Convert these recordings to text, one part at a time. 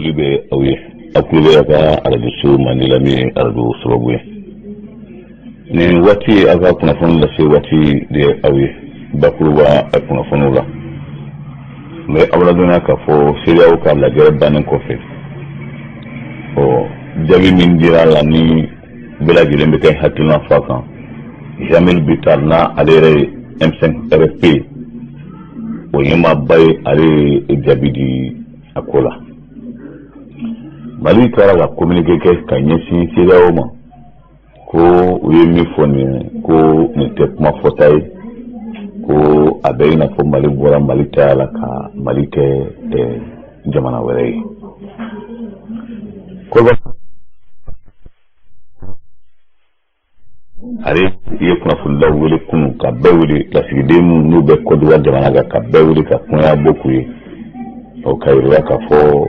foli bɛ aw ye a kulo bɛ ka arajo Mandi lamɛn arajo sababu ye nin waati a ka kunnafoni lase waati de aw ye bakuruba a kunnafoniw la n bɛ aw ladɔnniya k'a fɔ CEDEAO ka lajɛrɛ bannen kɔfɛ jaabi min dira la ni bɛɛ lajɛlen bɛ kɛ hakilina fa kan Jamil Bitar n'a ale yɛrɛ ye M5 RFP o ɲɛmaaba ye ale ye jaabi di a ko la Mali taara ka communiqué kɛ ka ɲɛsin CEDEAO ma ko u ye min fɔ nin ko nin tɛ kuma fɔta ye ko a bɛ i n'a fɔ Mali bɔra Mali ta la ka Mali kɛ jamana wɛrɛ ye ale ye kunnafonilaw wele kunu ka bɛɛ wele lasigiden n'u bɛ Côte d'Ivoire jamana kan ka bɛɛ wele ka kunnaya bɔ k'u ye ka yirila k'a fɔ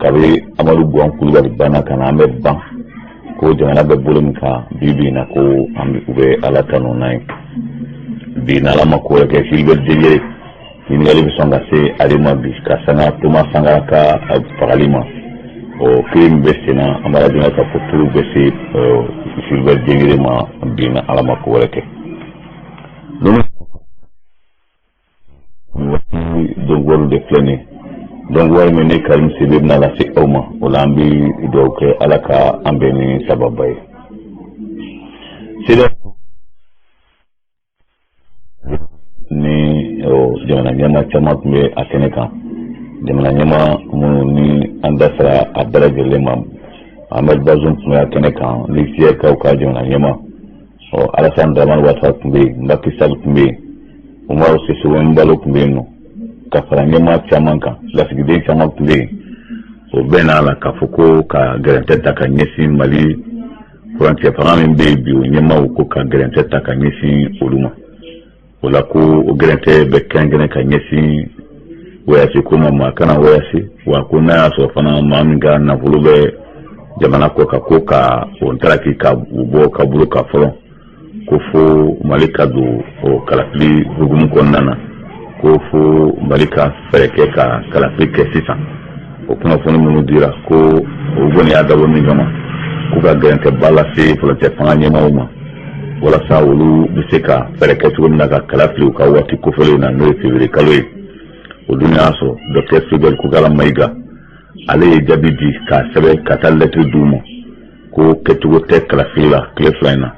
kabi Amadu Buwan Kulubali banna ka na an bɛ ban ko jamana bɛ bolo min kan bi na ko u bɛ Ala tanu n'a ye bi n'Ala ma ko wɛrɛ kɛ Philbert Diédié ɲininkali bɛ sɔn ka se ale ma bi ka sanga Thomas Sankara ka fagali ma kiri min bɛ sen na an b'a ladɔnniya k'a fɔ turu bɛ se Philbert Diédié ma bi n'Ala ma ko wɛrɛ kɛ donc wari de filɛ nin ye donc wari min ne Karim Sebe bɛna lase aw ma o la an bɛ dugawu kɛ Ala ka an bɛn ni sababa ye CEDEAO ni jamana ɲɛmaa caman tun bɛ a kɛnɛ kan jamana ɲɛmaa minnu ni an da sera a bɛɛ lajɛlen ma Ahmed Bazoum tun bɛ a kɛnɛ kan ni CEDEAO ka jamana ɲɛmaa Alassane Dramane Ouattara tun bɛ yen Macky Sall tun bɛ yen Umaru Sissoco Embalo tun bɛ yen nɔ ka fara ɲɛmaa caman kan lasigiden caman tun bɛ yen o bɛɛ n'a la k'a fɔ ko ka gɛrɛntɛ ta ka ɲɛsin Mali furancɛ fanga min bɛ yen bi o ɲɛmaaw ko ka gɛrɛntɛ ta ka ɲɛsin olu ma o la ko o gɛrɛntɛ bɛ kɛrɛnkɛrɛn ka ɲɛsin wayasi ko ma kana wayasi wa ko n'a y'a sɔrɔ fana maa min ka nafolo bɛ jamana kɔ kan ko ka o ntaraki ka bɔ ka bolo ka fɔlɔ ko fo Mali ka don o kalafili hukumu kɔnɔna na ko fo Mali ka fɛɛrɛ kɛ ka kalafili kɛ sisan o kunnafoni minnu dira ko o kɔni y'a dabɔ min kama k'u ka gɛrɛntɛba lase furancɛ fanga ɲɛmaaw ma walasa olu bɛ se ka fɛɛrɛ kɛ cogo min na ka kalafili u ka waati kofɔlen na n'o ye février kalo ye o dun y'a sɔrɔ Dr Philbert Kokala Mayiga ale ye jaabi di k'a sɛbɛn ka taa lɛtiri d'u ma ko kɛcogo tɛ kalafili la tile fila in na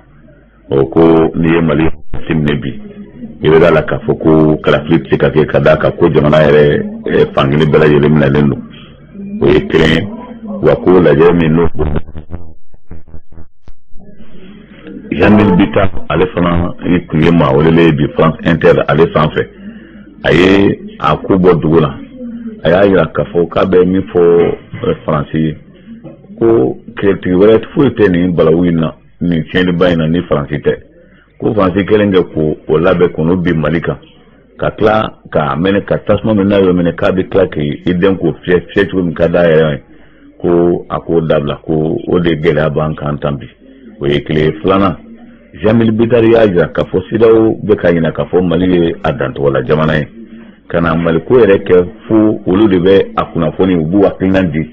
ko n'i ye Mali minɛ bi i bɛ la k'a fɔ ko kalafili tɛ se ka kɛ ka d'a kan ko jamana yɛrɛ fankelen bɛɛ lajɛlen minɛlen don o ye kelen ye wa ko lajɛ min n'o Jamil Bitar ale fana tun ye maa welelen bi France Inter ale sanfɛ a ye a ko bɔ dugu la a y'a jira k'a fɔ k'a bɛ min fɔ Faransi ye ko kɛlɛtigi wɛrɛ foyi tɛ nin balawu in na nin tiɲɛniba in na ni Faransi tɛ ko Faransi kɛlen kɛ k'o labɛn k'o bin Mali kan ka tila k'a minɛ ka tasuma min n'a y'o minɛ k'a bɛ tila k'i den k'o fiyɛ cogo min ka d'a yɛrɛ ye ko a k'o dabila ko o de gɛlɛya b'an kan tan bi o ye tile filanan Jamil Bitar y'a jira k'a fɔ CEDEAO bɛ ka ɲinɛ k'a fɔ Mali ye a dantɔgɔla jamana ye ka na Mali ko yɛrɛ kɛ fo olu de bɛ a kunnafoni u b'u hakilina di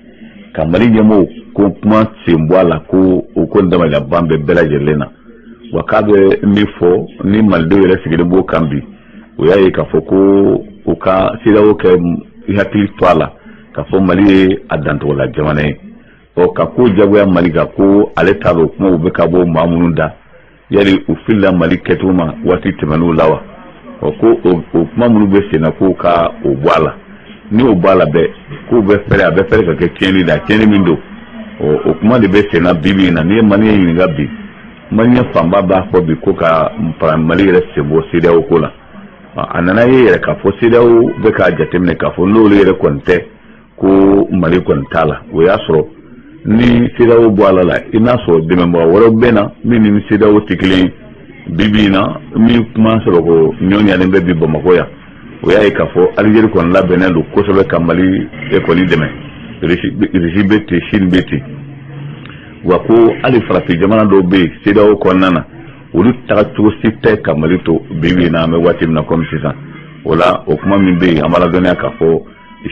ka Mali ɲɛmɔgɔw ko kuma sen bɔ a la ko o ko damalaban bɛ bɛɛ lajɛlen na wa k'a bɛ min fɔ ni Malidenw yɛrɛ sigilen b'o kan bi o y'a ye k'a fɔ ko u ka CEDEAO kɛ hakili to a la k'a fɔ Mali ye a dantɔgɔla jamana ye ka ko jagoya Mali kan ko ale t'a dɔn kumaw bɛ ka bɔ maa minnu da yali u filila Mali kɛcogo ma waati tɛmɛn'u la wa ko o kuma minnu bɛ sen na ko ka o bɔ a la ni o bɔ a la bɛɛ k'o bɛ fɛrɛ a bɛ fɛrɛ ka kɛ tiɲɛni da tiɲɛni min don o kuma de bɛ sen na bi na n'i ye Maliyɛn ɲininka bi Maliyɛn fanba b'a fɔ bi ko ka Mali yɛrɛ sen bɔ CEDEAO ko la a nana ye yɛrɛ k'a fɔ CEDEAO bɛ k'a jateminɛ k'a fɔ n'olu yɛrɛ kɔni tɛ ko Mali kɔni t'a la o y'a sɔrɔ ni CEDEAO bɔ a la i n'a sɔrɔ dɛmɛbaga wɛrɛw bɛ na min ni CEDEAO tɛ kelen bi na min kuma sɔrɔ ko ɲɔɲalen bɛ bi Bamakɔ yan o y'a ye k'a fɔ Aligérie kɔni labɛnnen don kosɛbɛ ka Mali kɔni dɛmɛ Russie bɛ ten Chine bɛ ten wa ko hali farafin jamana dɔw bɛ yen CEDEAO kɔnɔna na olu tagacogo si tɛ ka Mali to bi na an bɛ waati min na komi sisan o la o kuma min bɛ yen an b'a ladɔnniya k'a fɔ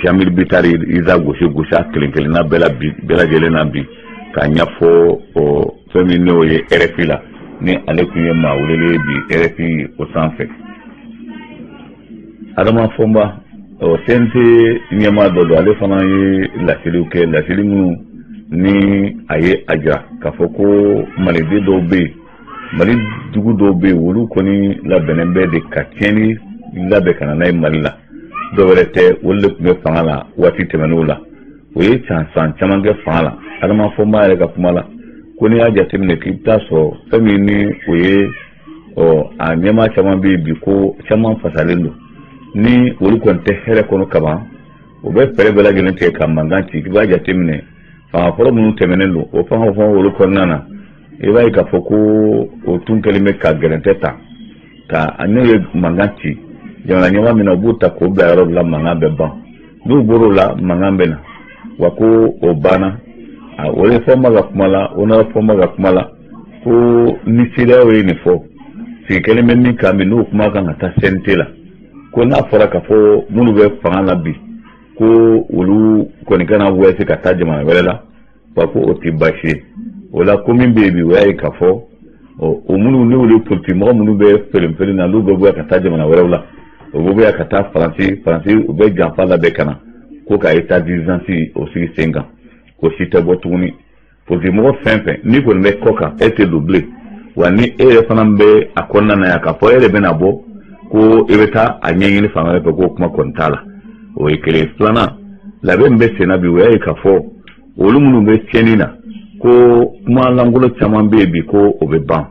Jamil Bitari iza gosha kelen na bela jelena bi ka nyafo o femine o ye RFI la ni ale kunye ma wulele bi RFI o sanfɛ adama fomba o sente nyama dodo ale fana ye lasiliw kɛ lasili minnu ni aye aja ka fɔ ko maliden dɔw bɛ mali dugu dɔw bɛ wolu kɔni labɛnnen bɛ de ka tiɲɛni labɛn ka na n'a ye mali la dɔwɛrɛ tɛ olu de tun bɛ fanga la waati tɛmɛnenw la o ye san caman kɛ fanga la adama fomba yɛrɛ ka kuma la ko n'i y'a jateminɛ k'i bɛ taa sɔrɔ fɛn min ni o ye a ɲɛmaa caman bɛ yen bi ko caman fasalen don ni olu kɔni tɛ hɛrɛ kɔnɔ kaban o bɛ fɛɛrɛ bɛɛ lajɛlen tigɛ ka mankan ci i b'a jateminɛ fanga fɔlɔ minnu tɛmɛnen don o fanga olu kɔnɔna na i b'a ye k'a fɔ ko o tun kɛlen bɛ ka gɛrɛntɛ ta ka n'o ye mankan ci jamana ɲɛmaa min na u b'u ta k'o bila yɔrɔ la mankan bɛ ban n'u bɔr'o la mankan bɛ na wa ko o banna o ye fɔnba ka kuma la o n'a fɔnba ka kuma la ko ni CEDEAO ye nin fɔ sigi kelen bɛ min kan bi n'o kuma kan ka taa CNT la ko n'a fɔra k'a fɔ minnu bɛ fanga la bi ko olu kɔni kana wɛrɛ ka taa jamana wɛrɛ la wa ko o tɛ baasi ye o la ko min bɛ yen bi o y'a ye k'a fɔ o minnu n'olu politique mɔgɔ minnu bɛ feere na n'u bɛ bɔ ka taa jamana wɛrɛw la o bɛ bɔ ka taa Faransi u bɛ janfa labɛn ka na ko ka état d'urgence o sigi sen kan ko si tɛ bɔ tuguni politique mɔgɔ fɛn fɛn n'i kɔni bɛ kɔ kan e tɛ don bilen wa ni e yɛrɛ fana bɛ a kɔnɔna na yan k'a fɔ e yɛrɛ bɛna bɔ ko e bɛ taa a ɲɛɲini fanga wɛrɛ fɛ k'o kuma kɔni t'a la o ye kelen filanan labɛn min bɛ sen na bi o y'a ye k'a fɔ olu minnu bɛ tiɲɛni na ko kuma lankolon caman bɛ yen bi ko o bɛ ban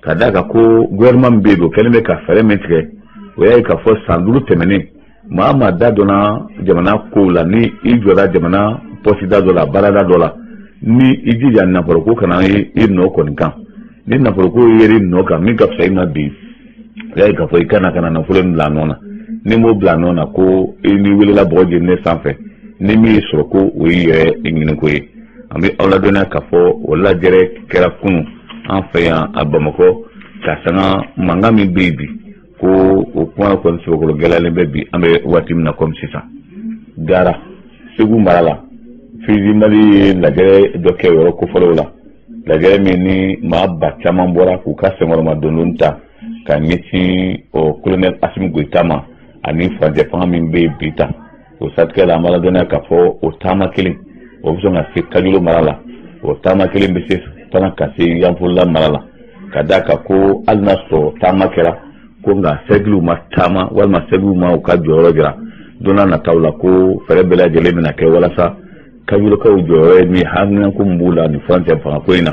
ka d'a kan ko gouvernement min bɛ yen o kɛlen bɛ ka fɛɛrɛ min tigɛ o y'a ye k'a fɔ san 5 tɛmɛnen maa da donna jamana kow la ni i jɔra jamana pɔsida dɔ la baarada dɔ la ni i jija nafoloko kana i nɔ kɔni kan ni nafoloko yer'i nɔ kan min ka fisa i ma bi o y'a ye k'a fɔ i kana nafolo in bila nɔ na ni m'o bila nɔ na ko i ni welela bɔgɔ jeninen sanfɛ ni min y'i sɔrɔ ko o y'i yɛrɛ ɲiniko ye an bɛ aw ladɔnniya k'a fɔ o lajɛrɛ kɛra kunun an fɛ yan a Bamakɔ ka sanga mankan min bɛ yen bi ko o kuma kɔni sɛbɛkɔrɔ gɛlɛyalen bɛ bi an bɛ waati min na komi sisan Gara Segu mara la Fizi Mali ye lajɛrɛ dɔ kɛ yɔrɔ kofɔlenw la lajɛrɛ min ni maa ba caman bɔra k'u ka senkɔrɔma dondonni ta ka ɲɛsin o colonel Asimi Goyita ma ani furancɛ fanga min bɛ yen bi ta o siratigɛ la an b'a ladɔnniya k'a fɔ o taama kelen o bɛ sɔn ka se Kajolo mara la o taama kelen bɛ se fana ka se Yanfolila mara la ka d'a kan ko hali n'a sɔrɔ taama kɛra ko nka sɛgiliw ma taama walima sɛgiliw ma u ka jɔyɔrɔ jira don n'a nataw la ko fɛɛrɛ bɛɛ lajɛlen bɛna kɛ walasa Kajolokaw jɔyɔrɔ ye min haminanko min b'u la nin furancɛ fangako in na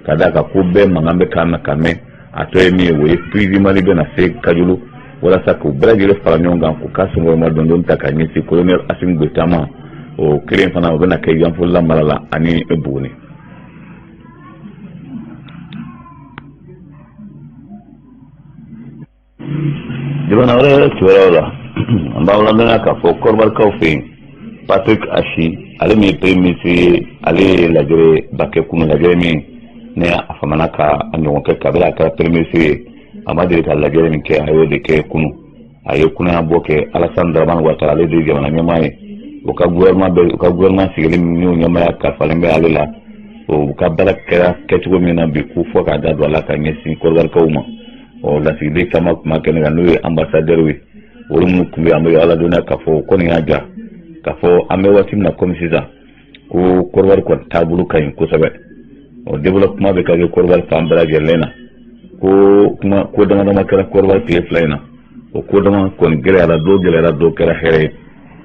ka d'a kan ko bɛɛ mankan bɛ kan na ka mɛn a tɔ ye min ye o ye Fizi Mali bɛna se Kajolo walasa k'u bɛɛ lajɛlen fara ɲɔgɔn kan k'u ka senkɔrɔma dondonni ta ka ɲɛsin colonel Asimi Goyita ma o kelen fana o bɛna kɛ Yanfolila mara la ani Buguni. Jamana wɛrɛ kibaruyaw la an b'aw ladɔnniya k'a fɔ Kɔrɔbarikaw fɛ yen Patrick Ashi ale min ye premier ministre ye ale ye lajɛrɛ ba kɛ kunun lajɛrɛ min ne a famana ka a ɲɔgɔn kɛ kabila a kɛra premier ministre ye a ma deli ka lajɛrɛ min kɛ a y'o de kɛ kunun a ye kunaya bɔ kɛ Alassane Dramane Ouattara ale de ye jamana ɲɛmaa ye u ka gouvernement sigilen min ɲɛmaaya kalifalen bɛ ale la u ka baara kɛra kɛcogo min na bi k'u fɔ k'a da don a la ka ɲɛsin Kɔrɔbarikaw ma lasigiden caman kuma kɛnɛ kan n'o ye ambassadeur ye olu minnu tun bɛ an bɛ ala dɔnniya k'a fɔ o kɔni y'a ja k'a fɔ an bɛ waati min na komi sisan ko Kɔrɔbari kɔni taabolo ka ɲi kosɛbɛ développement bɛ ka kɛ Kɔrɔbari fan bɛɛ lajɛlen na ko dama dama kɛra Kɔrɔbari tile 2 in na o ko dama kɔni gɛlɛyara dɔw kɛra hɛrɛ ye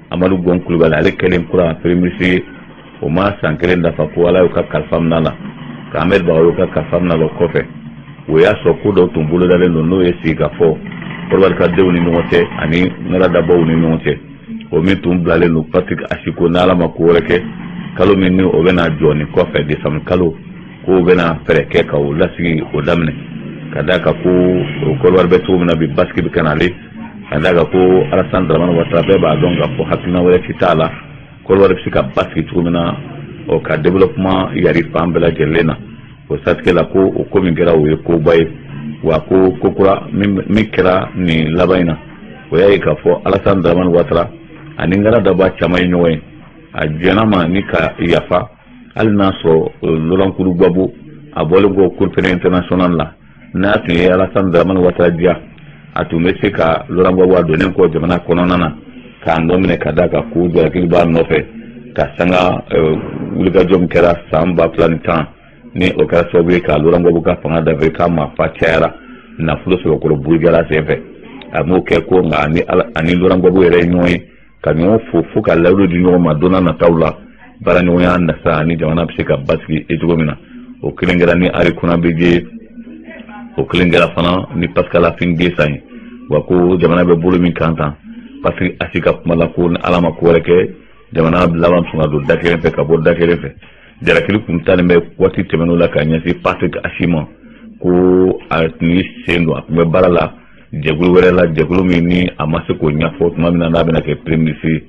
Amadu Gon Kulibali ale kɛlen kura premier ministre ye o ma san kelen dafa ko ala y'u ka kalifa minɛ a la ka Ahmed Bagayogo ka kalifa minɛ a la o kɔfɛ o y'a sɔrɔ ko dɔw tun bolodalen don n'o ye sigi ka fɔ Kɔrɔbarikadenw ni ɲɔgɔn cɛ ani ŋaradabaw ni ɲɔgɔn cɛ o min tun bilalen don Patrick Ashi ko n'ala ma ko wɛrɛ kɛ kalo min ni o bɛna jɔ nin kɔfɛ décembre kalo ko bɛna fɛɛrɛ kɛ ka o lasigi o daminɛ ka d'a kan ko Kɔrɔbari bɛ cogo min na bi basigi bɛ ka nale ka d'a kan ko Alassane Dramane Ouattara bɛɛ b'a dɔn k'a fɔ hakilina wɛrɛ si t'a la Kɔrɔbari bɛ se ka basigi cogo min na ka développement yari fan bɛɛ lajɛlen na o siratigɛ la ko o ko min kɛra o ye koba ye wa ko kura min kɛra nin laban in na o y'a ye k'a fɔ Alassane Dramane Ouattara ani ngara da ba chama nyoy a jenama ni ka yafa al naso loran kuru babu a bolgo kurpene international la na ti ala san da man wata dia atu mese ka loran babu adonen ko jamana kononana ka ndomine kadaka ku do akil ba nofe ka sanga wulga jom kera samba planitan ni o ka sobe ka loran babu ka fanga da ve ka ma fa chera na fulo so ko bulgara sefe amu ke ko nga ani loran babu ere nyoy ka nyo fu ka lawdo di no madonna na tawla bara nyo ya anda sa ni jamana psika baski etugomina o kilingera ni ari kuna beje o kilingera fana ni paskala finge sai wa ko jamana be bulu min kanta parce asika mala ko alama ko reke jamana lawan sunga do dakere fe ka bo dakere fe dara kilu kuntane me wati temeno la kanya si Patrick Ashimo ko atni sendo me barala jegulu werela jegulu mini amase ko nyafo mamina na bena ke premisi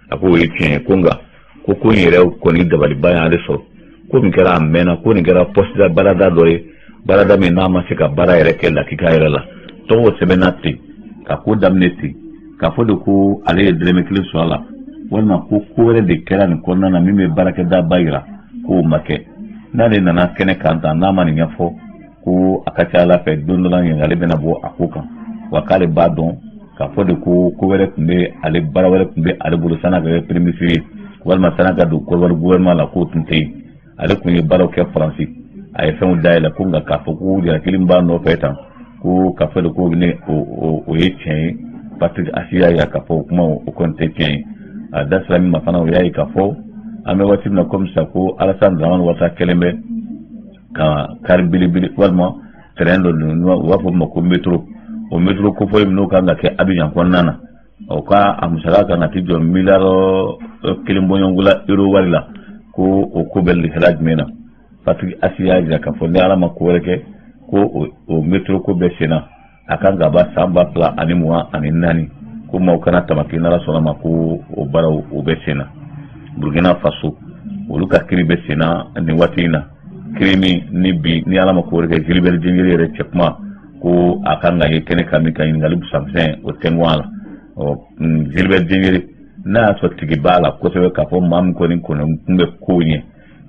ako yitien konga ko ko yere ko ni dabali baya adeso ko mi kera amena ko ni kera posta barada dore barada me na amase ka bara yere ke la kika yere la to sebenati ka ko damneti ka fodo ko ale dreme kile swala wala ko ko were de kera ni konna na mime baraka da bayra ko make na le na kene kanta na mani nyafo ko akacha la fe dondola ngale bena bo akuka wakale badon ka fode ko were kumbe ale bara were kumbe ale bulu sana ga primisi walma sana ga do ko wal gouvernement la ko tunte ale kunye baro ke franci ay femu dayla ko nga ka foko dia kilimba no feta ko ka fode ko ne o yechen Patrick Ashia ya ka fo kuma o konte chen da salami mafana o yayi ka fo ame wati na comme ça ko Alassane Dramane wata kelembe ka karbili walma terendo no wafo mako metro o metro ko fo no kanga ke Abidjan ko nana o ka amusala kanga tijo milaro kilimbo nyongula euro warila ko o ko belli helaj mena Patrick Ashia ya ka fo ala mako reke ko o metro ko besena akanga ba samba pla animwa aninani ko mo kana tamakina la sona mako o bara o besena Burkina Faso oluka kiri besena ni watina krimi ni bi ni ala mako reke Gilbert Jingiri rechepma ko akanga yekene kamika ingalibu samsen o tenwala o Gilbert Jingiri na so tigibala ko sewe ka fo mam ko ni kono mbe konye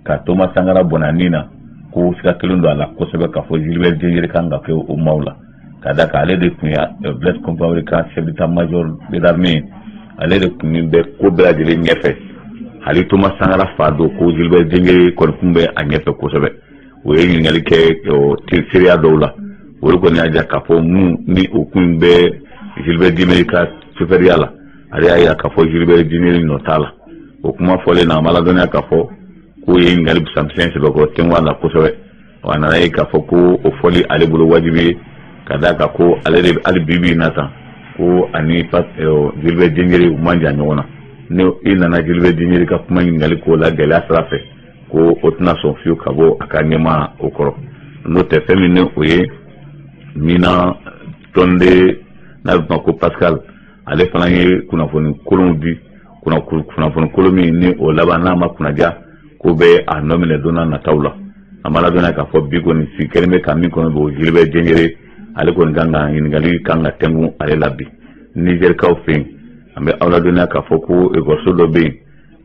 ka Thomas Sankara Bonanina ko sika kilundo ala ko sewe ka fo Gilbert Jingiri kanga ke o maula kada ka ale de kunya Blaise Compaoré ka chef d'état-major de l'armée ale de kunya be ko bela jele nyefe hali Thomas Sankara fado ko Gilbert Jingiri ko kumbe a nyefe ko sebe o yi ngali ke o Syria dola o ko ni aja ka fo mu ni o kumbe Gilbert Jingiri ka superiala ale ya ka fo Gilbert Jingiri notala o kuma fole na maladona ka fo ko yi ngali samsen se ko tenwa la ko sebe wana ay ka fo ko o foli ale bulu wajibi kadaka ko ale bibi nata ko ani pas Gilbert Jingiri manja nyona ne ina na Gilbert Jingiri ka kuma ngali ko la gela trafe ko otna son fiu kabo akanyema okoro no te femine oye mina tonde na ko Pascal ale fana ye kuna foni kolombi kuna foni kolomi ni o labana ma kuna ja ko be a nomine dona na tawla amala dona ka fo bigo ni sikelme kami kono bo Gilbert Jingiri ale ko nganga ngali kanga tengu ale labi Niger ka ofin ambe awla dona ka foko e go sodo be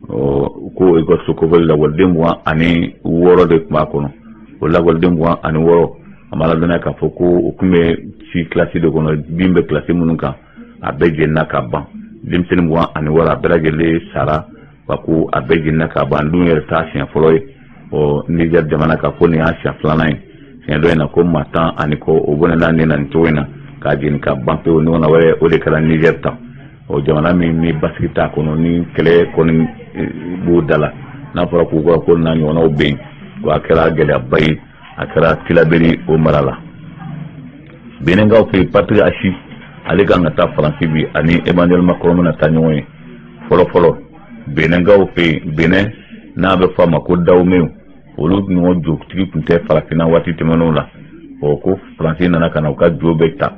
ko e go soko la waldemwa ani woro de makono wala waldemwa ani woro amala dona ka foko okume si classe de kono bimbe classe mununka abeje naka ban dimsene mwa ani woro abelagele sara bako abeje naka ban dunyer tashin foloy o Niger jamana ka foni asha flanai do na ko matan ani ko o bona nan nan toina ka jin ka banpe o nona wale o de kala Niger ta o jamana mi baskita ko no ni kele ko ni budala na fara ko ko na nyona o be ko akara gele bay akara tilaberi o marala benenga o pe Patrick Ashi ale ka ngata France bi ani Emmanuel Macron na tanyoy folo benenga o pe benen na be fama ko dawme olu no jok tigi kunte farafina wati temano la o ko France nana kana ka jobe ta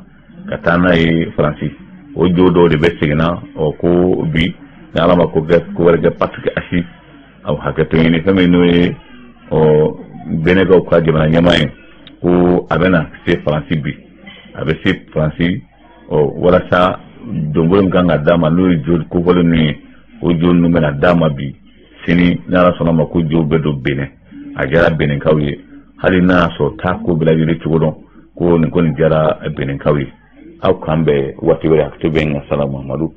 katana e France o jodo de besegna o ko bi na ma ko werga Patrick Ashi aw hakato ni fameno e o benega ko adima nyama e ko abena se France bi abe se France o wala sa dombolo nganga dama no jod ko volo ni o jo nu mena dama bi sini n'ala sɔnna ma ko jo bɛɛ do Benin a kɛra Beninkaw ye hali n'a y'a sɔrɔ taa ko bɛɛ lajɛlen cogo dɔn ko nin kɔni diyara Beninkaw ye aw k'an bɛn waati wɛrɛ a to bɛ n ka Sala Mamadu